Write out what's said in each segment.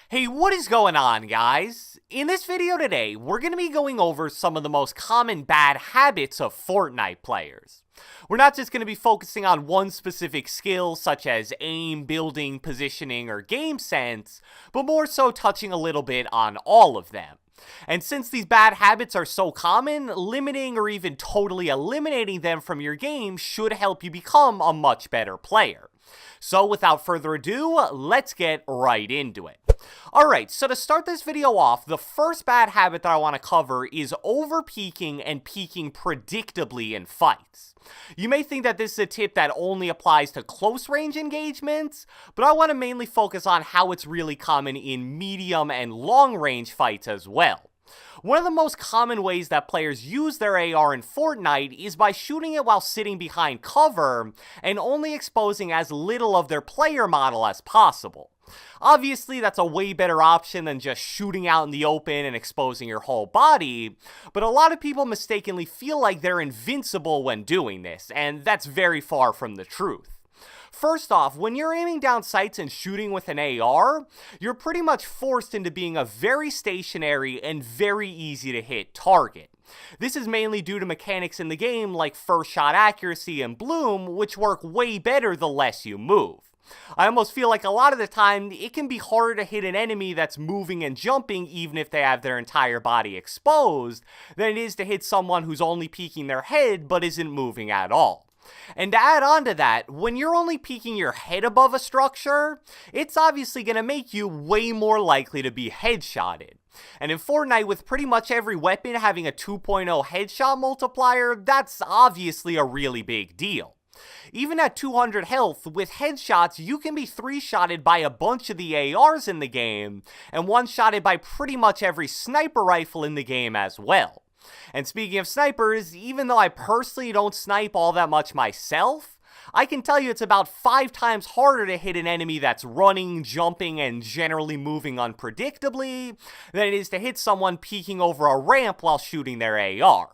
Hey, what is going on, guys? In this video today, we're going to be going over some of the most common bad habits of Fortnite players. We're not just going to be focusing on one specific skill such as aim, building, positioning, or game sense, but more so touching a little bit on all of them. And since these bad habits are so common, limiting or even totally eliminating them from your game should help you become a much better player. So without further ado, let's get right into it. Alright, so to start this video off, the first bad habit that I want to cover is over-peaking and peaking predictably in fights. You may think that this is a tip that only applies to close range engagements, but I want to mainly focus on how it's really common in medium and long range fights as well. One of the most common ways that players use their AR in Fortnite is by shooting it while sitting behind cover and only exposing as little of their player model as possible. Obviously, that's a way better option than just shooting out in the open and exposing your whole body, but a lot of people mistakenly feel like they're invincible when doing this, and that's very far from the truth. First off, when you're aiming down sights and shooting with an AR, you're pretty much forced into being a very stationary and very easy to hit target. This is mainly due to mechanics in the game like first shot accuracy and bloom, which work way better the less you move. I almost feel like a lot of the time, it can be harder to hit an enemy that's moving and jumping even if they have their entire body exposed, than it is to hit someone who's only peeking their head but isn't moving at all. And to add on to that, when you're only peeking your head above a structure, it's obviously going to make you way more likely to be headshotted. And in Fortnite, with pretty much every weapon having a 2.0 headshot multiplier, that's obviously a really big deal. Even at 200 health, with headshots, you can be 3-shotted by a bunch of the ARs in the game, and 1-shotted by pretty much every sniper rifle in the game as well. And speaking of snipers, even though I personally don't snipe all that much myself, I can tell you it's about 5 times harder to hit an enemy that's running, jumping, and generally moving unpredictably than it is to hit someone peeking over a ramp while shooting their AR.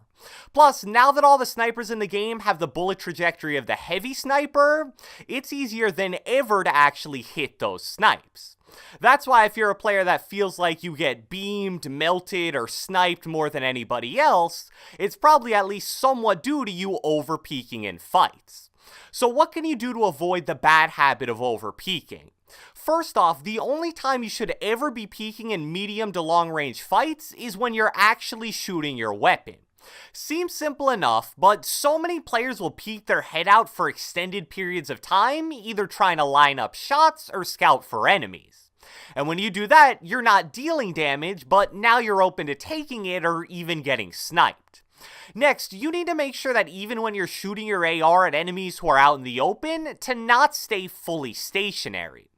Plus, now that all the snipers in the game have the bullet trajectory of the heavy sniper, it's easier than ever to actually hit those snipes. That's why if you're a player that feels like you get beamed, melted, or sniped more than anybody else, it's probably at least somewhat due to you over-peaking in fights. So what can you do to avoid the bad habit of over-peaking? First off, the only time you should ever be peeking in medium to long range fights is when you're actually shooting your weapon. Seems simple enough, but so many players will peek their head out for extended periods of time, either trying to line up shots or scout for enemies. And when you do that, you're not dealing damage, but now you're open to taking it or even getting sniped. Next, you need to make sure that even when you're shooting your AR at enemies who are out in the open, to not stay fully stationary.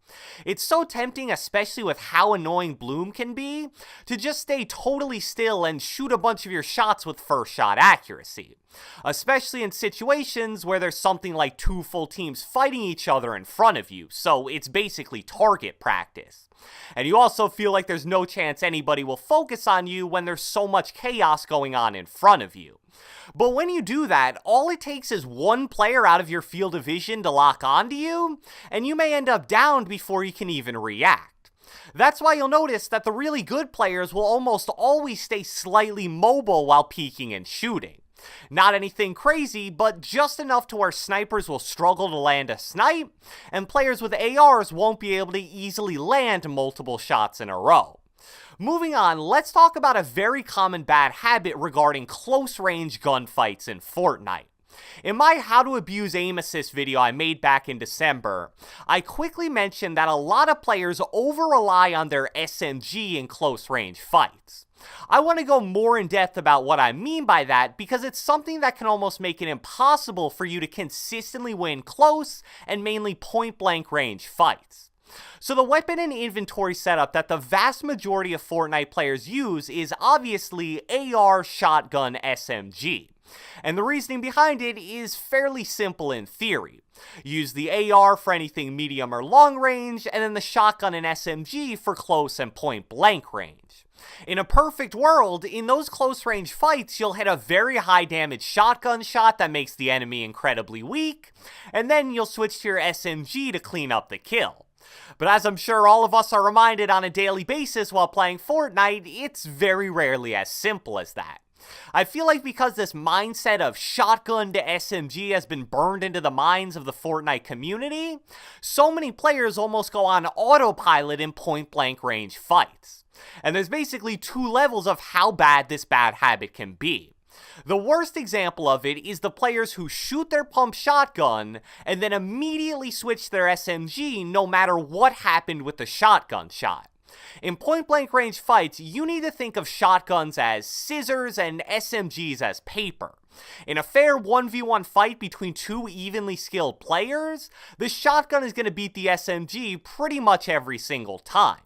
It's so tempting, especially with how annoying bloom can be, to just stay totally still and shoot a bunch of your shots with first shot accuracy. Especially in situations where there's something like 2 full teams fighting each other in front of you, so it's basically target practice. And you also feel like there's no chance anybody will focus on you when there's so much chaos going on in front of you. But when you do that, all it takes is one player out of your field of vision to lock onto you, and you may end up downed before you can even react. That's why you'll notice that the really good players will almost always stay slightly mobile while peeking and shooting. Not anything crazy, but just enough to where snipers will struggle to land a snipe, and players with ARs won't be able to easily land multiple shots in a row. Moving on, let's talk about a very common bad habit regarding close-range gunfights in Fortnite. In my How to Abuse Aim Assist video I made back in December, I quickly mentioned that a lot of players over-rely on their SMG in close-range fights. I want to go more in depth about what I mean by that because it's something that can almost make it impossible for you to consistently win close and mainly point-blank range fights. So the weapon and inventory setup that the vast majority of Fortnite players use is obviously AR, shotgun, SMG. And the reasoning behind it is fairly simple in theory. Use the AR for anything medium or long range, and then the shotgun and SMG for close and point blank range. In a perfect world, in those close range fights, you'll hit a very high damage shotgun shot that makes the enemy incredibly weak, and then you'll switch to your SMG to clean up the kill. But as I'm sure all of us are reminded on a daily basis while playing Fortnite, it's very rarely as simple as that. I feel like because this mindset of shotgun to SMG has been burned into the minds of the Fortnite community, so many players almost go on autopilot in point-blank range fights. And there's basically two levels of how bad this bad habit can be. The worst example of it is the players who shoot their pump shotgun and then immediately switch their SMG no matter what happened with the shotgun shot. In point-blank range fights, you need to think of shotguns as scissors and SMGs as paper. In a fair 1v1 fight between two evenly skilled players, the shotgun is going to beat the SMG pretty much every single time.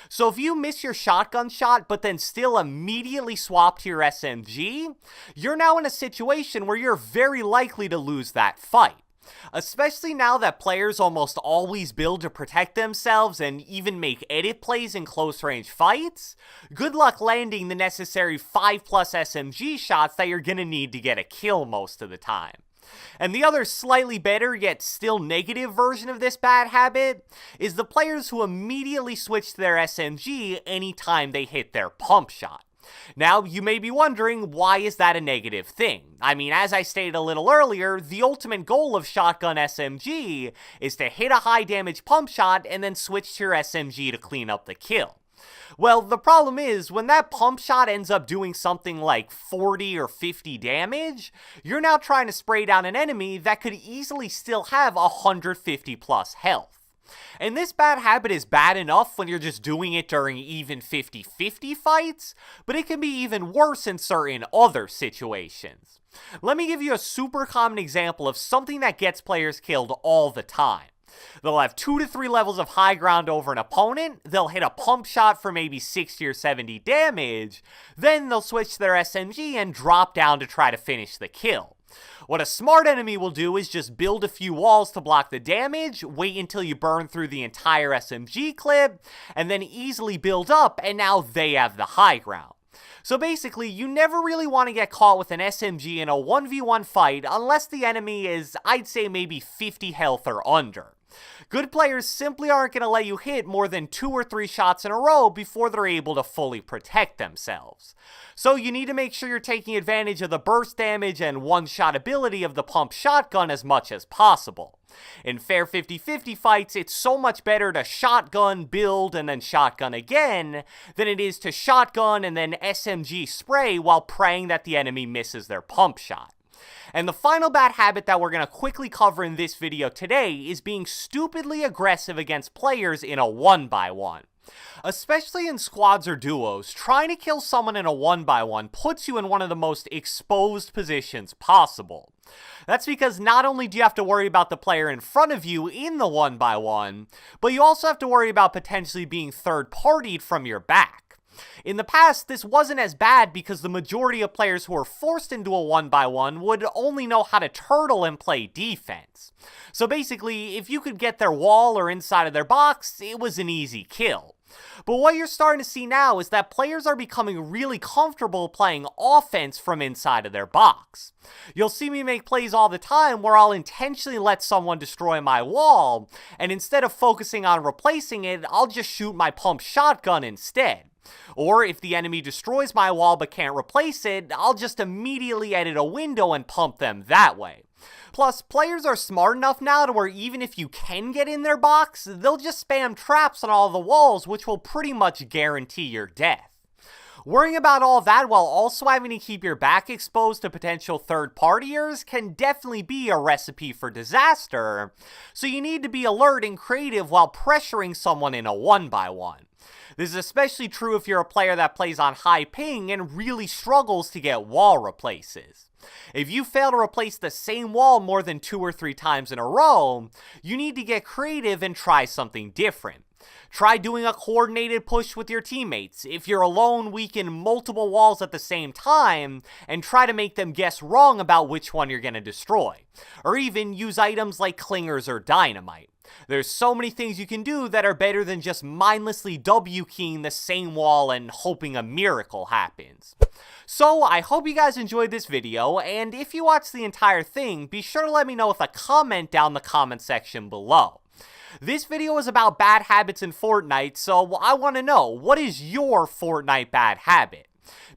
So if you miss your shotgun shot but then still immediately swap to your SMG, you're now in a situation where you're very likely to lose that fight. Especially now that players almost always build to protect themselves and even make edit plays in close range fights, good luck landing the necessary 5+ SMG shots that you're gonna need to get a kill most of the time. And the other slightly better yet still negative version of this bad habit is the players who immediately switch to their SMG anytime they hit their pump shot. Now, you may be wondering, why is that a negative thing? I mean, as I stated a little earlier, the ultimate goal of shotgun SMG is to hit a high damage pump shot and then switch to your SMG to clean up the kill. Well, the problem is, when that pump shot ends up doing something like 40 or 50 damage, you're now trying to spray down an enemy that could easily still have 150+ health. And this bad habit is bad enough when you're just doing it during even 50-50 fights, but it can be even worse in certain other situations. Let me give you a super common example of something that gets players killed all the time. They'll have 2 to 3 levels of high ground over an opponent, they'll hit a pump shot for maybe 60 or 70 damage, then they'll switch to their SMG and drop down to try to finish the kill. What a smart enemy will do is just build a few walls to block the damage, wait until you burn through the entire SMG clip, and then easily build up, and now they have the high ground. So basically, you never really want to get caught with an SMG in a 1v1 fight unless the enemy is, I'd say, maybe 50 health or under. Good players simply aren't going to let you hit more than 2 or 3 shots in a row before they're able to fully protect themselves. So you need to make sure you're taking advantage of the burst damage and one-shot ability of the pump shotgun as much as possible. In fair 50-50 fights, it's so much better to shotgun, build, and then shotgun again than it is to shotgun and then SMG spray while praying that the enemy misses their pump shot. And the final bad habit that we're going to quickly cover in this video today is being stupidly aggressive against players in a 1x1. Especially in squads or duos, trying to kill someone in a 1x1 puts you in one of the most exposed positions possible. That's because not only do you have to worry about the player in front of you in the 1x1, but you also have to worry about potentially being third-partied from your back. In the past, this wasn't as bad because the majority of players who were forced into a 1x1 would only know how to turtle and play defense. So basically, if you could get their wall or inside of their box, it was an easy kill. But what you're starting to see now is that players are becoming really comfortable playing offense from inside of their box. You'll see me make plays all the time where I'll intentionally let someone destroy my wall, and instead of focusing on replacing it, I'll just shoot my pump shotgun instead. Or if the enemy destroys my wall but can't replace it, I'll just immediately edit a window and pump them that way. Plus, players are smart enough now to where even if you can get in their box, they'll just spam traps on all the walls, which will pretty much guarantee your death. Worrying about all that while also having to keep your back exposed to potential third-partiers can definitely be a recipe for disaster, so you need to be alert and creative while pressuring someone in a 1x1. This is especially true if you're a player that plays on high ping and really struggles to get wall replaces. If you fail to replace the same wall more than 2 or 3 times in a row, you need to get creative and try something different. Try doing a coordinated push with your teammates. If you're alone, weaken multiple walls at the same time, and try to make them guess wrong about which one you're going to destroy. Or even use items like clingers or dynamite. There's so many things you can do that are better than just mindlessly W-keying the same wall and hoping a miracle happens. So, I hope you guys enjoyed this video, and if you watched the entire thing, be sure to let me know with a comment down the comment section below. This video is about bad habits in Fortnite, so I want to know, what is your Fortnite bad habit?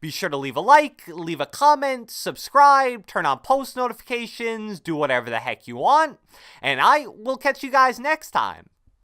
Be sure to leave a like, leave a comment, subscribe, turn on post notifications, do whatever the heck you want, and I will catch you guys next time.